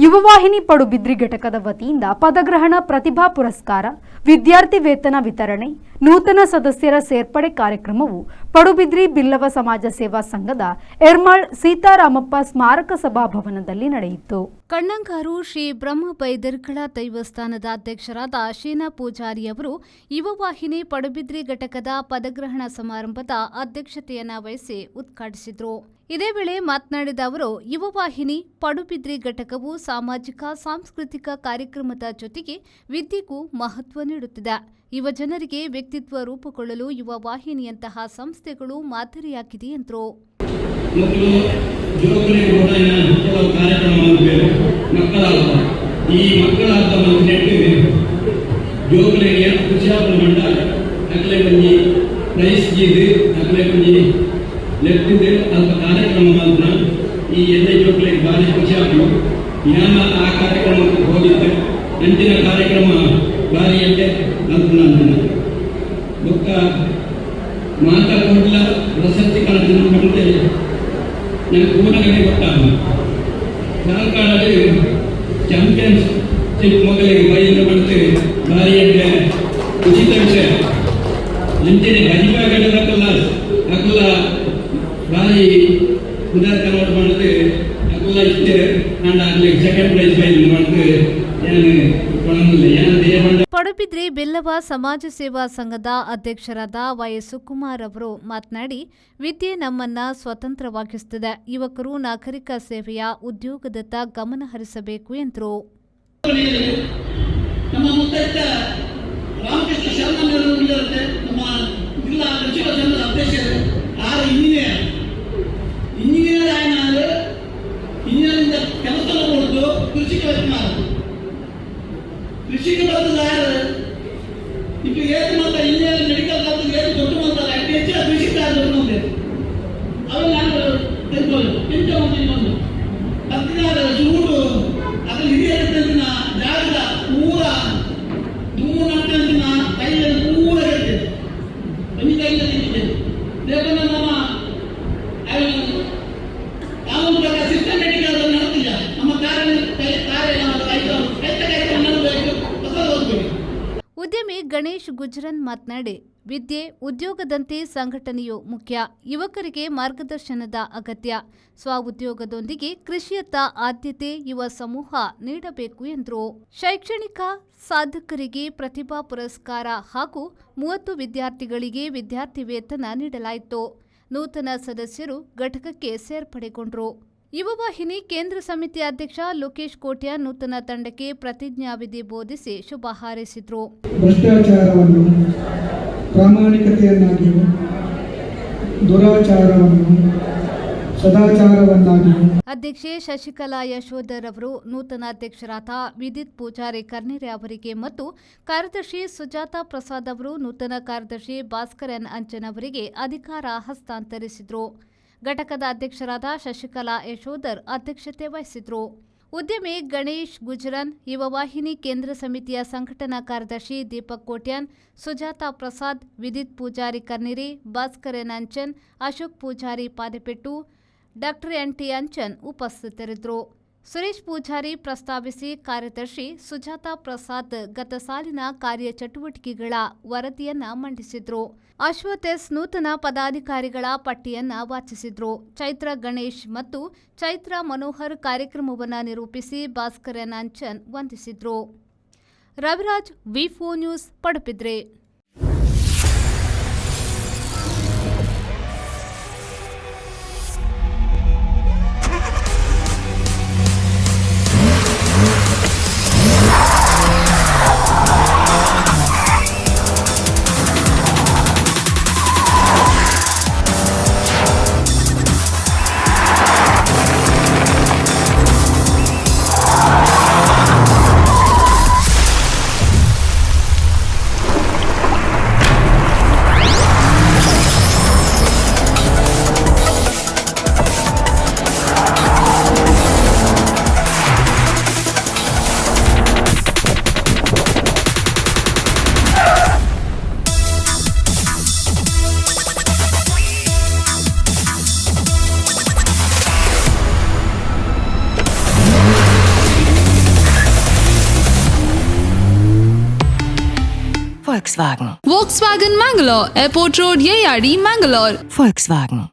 ಯುವವಾಹಿನಿ ಪಡುಬಿದ್ರಿ ಘಟಕದ ವತಿಯಿಂದ ಪದಗ್ರಹಣ ಪ್ರತಿಭಾ ಪುರಸ್ಕಾರ, ವಿದ್ಯಾರ್ಥಿ ವೇತನ ವಿತರಣೆ, ನೂತನ ಸದಸ್ಯರ ಸೇರ್ಪಡೆ ಕಾರ್ಯಕ್ರಮವು ಪಡುಬಿದ್ರಿ ಬಿಲ್ಲವ ಸಮಾಜ ಸೇವಾ ಸಂಘದ ಎರ್ಮಾಳ್ ಸೀತಾರಾಮಪ್ಪ ಸ್ಮಾರಕ ಸಭಾಭವನದಲ್ಲಿ ನಡೆಯಿತು. ಕಣ್ಣಂಗಾರು ಶ್ರೀ ಬ್ರಹ್ಮ ಬೈದರ್ಗಳ ದೈವಸ್ಥಾನದ ಅಧ್ಯಕ್ಷರಾದ ಶೀನಾ ಪೂಜಾರಿ ಅವರು ಯುವವಾಹಿನಿ ಪಡುಬಿದ್ರಿ ಘಟಕದ ಪದಗ್ರಹಣ ಸಮಾರಂಭದ ಅಧ್ಯಕ್ಷತೆಯನ್ನು ವಹಿಸಿ ಉದ್ಘಾಟಿಸಿದರು. ಇದೇ ವೇಳೆ ಮಾತನಾಡಿದ ಅವರು, ಯುವವಾಹಿನಿ ಪಡುಬಿದ್ರಿ ಘಟಕವು ಸಾಮಾಜಿಕ ಸಾಂಸ್ಕೃತಿಕ ಕಾರ್ಯಕ್ರಮದ ಜೊತೆಗೆ ವಿದ್ಯೆಗೂ ಮಹತ್ವ ನೀಡುತ್ತಿದೆ. ಯುವ ಜನರಿಗೆ ವ್ಯಕ್ತಿತ್ವ ರೂಪುಗೊಳ್ಳಲು ಯುವ ವಾಹಿನಿಯಂತಹ ಸಂಸ್ಥೆಗಳು ಮಾದರಿಯಾಗಿದೆ ಎಂದರು. ಲೆಕ್ಕಿದೆ ಅಲ್ಪ ಕಾರ್ಯಕ್ರಮ ಮಾತ್ರ ಈ ಎಲ್ಲ ಜೋಕ್ಲಿಗೆ ಭಾರಿ ಖುಷಿ ಆಗಿ ನಾನು ಆ ಕಾರ್ಯಕ್ರಮಕ್ಕೆ ಹೋಗಿದ್ದೆ. ಅಂತಿನ ಕಾರ್ಯಕ್ರಮ ಭಾರಿ ಎಡ್ಡೆ ಅಂತ ನಾನು ಬೊಕ್ಕ ಮಾತಾಡೋದಿಲ್ಲ ಪ್ರಶಸ್ತಿ ಕಾಣ್ತೀನಿ ಬಂದೆ ನನಗೆ ಕೂಡಗಡೆ ಗೊತ್ತಾಗ ನಾಲ್ಕಾಡಲ್ಲಿ ಚಾಂಪಿಯನ್ಶಿಪ್ ಮಗಳಿಗೆ ಬೈದು ಮಾಡ್ತೇವೆ. ಭಾರಿ ಎಡ್ಡೆ ಉಚಿತ ವಿಷಯ ಅಂತಿನ ಗಜಿಬಾಗಲ್ಲ ಅಕುಲ ಭಾರಿ ಉದಾರ ಕನ್ವರ್ಟ್ ಮಾಡಿದ್ರೆ ಅಕುಲ ಇಷ್ಟೇ ನಾನು ಆಗಲಿ ಸೆಕೆಂಡ್ ಪ್ರೈಸ್ ಫೈಲ್ ಮಾಡಿದ್ರೆ ಪಡುಬಿದ್ರಿ ಬಿಲ್ಲವ ಸಮಾಜ ಸೇವಾ ಸಂಘದ ಅಧ್ಯಕ್ಷರಾದ ವೈಎಸ್ ಸುಕುಮಾರ್ ಅವರು ಮಾತನಾಡಿ, ವಿದ್ಯೆ ನಮ್ಮನ್ನ ಸ್ವತಂತ್ರವಾಗಿಸುತ್ತದೆ. ಯುವಕರು ನಾಗರಿಕ ಸೇವೆಯ ಉದ್ಯೋಗದತ್ತ ಗಮನ ಹರಿಸಬೇಕು ಎಂದರು. ಕೃಷಿಗೆ ಬರ್ತದೆ ಈಗ ಏನು ಮಾತ್ರ ಇಂಜಿನಿಯರ್ ಮೆಡಿಕಲ್ ಕಾಲೇಜ್ ಏನು ದೊಡ್ಡ ಮಾತಾರ ಅತಿ ಹೆಚ್ಚು ಕೃಷಿ ಕಾಲೇಜ್ ಅವೆಲ್ಲ ನಾನು ತೆಗೆದುಕೊಳ್ಳಿ ಒಂದು ಹತ್ತಿರ ಚೂಡು ಅದ್ರ ಹಿರಿಯರ ಜಾಗದ ಪೂರ ನೂರಂಟಿನ ಕೈಯಲ್ಲಿ ಪೂರ ಹೇಳ್ತೇವೆ ಒಂದು ಕೈಯಿಂದ ನಿಂತಿದೆ. ದೇವನ ನಮ್ಮ ಕಾನೂನು ಪ್ರಕಾರ ಸಿಸ್ಟಮೆಟಿಕ್ ಆಗಿ ನಡೆದಿಲ್ಲ. ನಮ್ಮ ಉದ್ಯಮಿ ಗಣೇಶ್ ಗುಜ್ರನ್ ಮಾತನಾಡಿ, ವಿದ್ಯೆ ಉದ್ಯೋಗದಂತೆ ಸಂಘಟನೆಯು ಮುಖ್ಯ. ಯುವಕರಿಗೆ ಮಾರ್ಗದರ್ಶನದ ಅಗತ್ಯ. ಸ್ವಉದ್ಯೋಗದೊಂದಿಗೆ ಕೃಷಿಯತ್ತ ಆದ್ಯತೆ ಯುವ ಸಮೂಹ ನೀಡಬೇಕು ಎಂದರು. ಶೈಕ್ಷಣಿಕ ಸಾಧಕರಿಗೆ ಪ್ರತಿಭಾ ಪುರಸ್ಕಾರ ಹಾಗೂ 30 ವಿದ್ಯಾರ್ಥಿಗಳಿಗೆ ವಿದ್ಯಾರ್ಥಿ ವೇತನ ನೀಡಲಾಯಿತು. ನೂತನ ಸದಸ್ಯರು ಘಟಕಕ್ಕೆ ಸೇರ್ಪಡೆಗೊಂಡರು. ಯುವವಾಹಿನಿ ಕೇಂದ್ರ ಸಮಿತಿ ಅಧ್ಯಕ್ಷ ಲೋಕೇಶ್ ಕೋಟ್ಯ ನೂತನ ತಂಡಕ್ಕೆ ಪ್ರತಿಜ್ಞಾವಿಧಿ ಬೋಧಿಸಿ ಶುಭ ಹಾರೈಸಿದರು. ಭ್ರಷ್ಟಾಚಾರವನ್ನು ಪ್ರಾಮಾಣಿಕತೆಯನ್ನಾಗಿಯೂ ದುರಾಚಾರವನ್ನು ಸದಾಚಾರವನ್ನಾಗಿಯೂ ಅಧ್ಯಕ್ಷೆ ಶಶಿಕಲಾ ಯಶೋಧರ್ ಅವರು ನೂತನ ಅಧ್ಯಕ್ಷರಾದ ವಿದಿತ್ ಪೂಜಾರಿ ಕರ್ನೆರೆ ಅವರಿಗೆ ಮತ್ತು ಕಾರ್ಯದರ್ಶಿ ಸುಜಾತಾ ಪ್ರಸಾದ್ ಅವರು ನೂತನ ಕಾರ್ಯದರ್ಶಿ ಭಾಸ್ಕರನ್ ಅಂಚನ್ ಅವರಿಗೆ ಅಧಿಕಾರ ಹಸ್ತಾಂತರಿಸಿದರು. ಘಟಕದ ಅಧ್ಯಕ್ಷರಾದ ಶಶಿಕಲಾ ಯಶೋಧರ್ ಅಧ್ಯಕ್ಷತೆ ವಹಿಸಿದರು. ಉದ್ಯಮಿ ಗಣೇಶ್ ಗುಜ್ರನ್, ಯುವವಾಹಿನಿ ಕೇಂದ್ರ ಸಮಿತಿಯ ಸಂಘಟನಾ ಕಾರ್ಯದರ್ಶಿ ದೀಪಕ್ ಕೋಟ್ಯಾನ್, ಸುಜಾತಾ ಪ್ರಸಾದ್, ವಿದಿತ್ ಪೂಜಾರಿ ಕರ್ನೆರೆ, ಭಾಸ್ಕರನ್ ಅಂಚನ್, ಅಶೋಕ್ ಪೂಜಾರಿ ಪಾದೆಪೆಟ್ಟು, ಡಾ ಎನ್.ಟಿ. ಅಂಚನ್ ಉಪಸ್ಥಿತರಿದ್ದರು. ಸುರೇಶ್ ಪೂಜಾರಿ ಪ್ರಸ್ತಾವಿಸಿ ಕಾರ್ಯದರ್ಶಿ ಸುಜಾತಾ ಪ್ರಸಾದ್ ಗತ ಸಾಲಿನ ಕಾರ್ಯಚಟುವಟಿಕೆಗಳ ವರದಿಯನ್ನ ಮಂಡಿಸಿದ್ರು. ಅಶ್ವಥ್ ಎಸ್ ನೂತನ ಪದಾಧಿಕಾರಿಗಳ ಪಟ್ಟಿಯನ್ನ ವಾಚಿಸಿದ್ರು. ಚೈತ್ರ ಗಣೇಶ್ ಮತ್ತು ಚೈತ್ರ ಮನೋಹರ್ ಕಾರ್ಯಕ್ರಮವನ್ನು ನಿರೂಪಿಸಿ ಭಾಸ್ಕರನ್ ಅಂಚನ್ ವಂದಿಸಿದ್ರು. ರವಿರಾಜ್, ವಿ4 news, Padubidri. Volkswagen. Volkswagen Mangalore, Airport Road, Yeyadi, Mangalore. Volkswagen.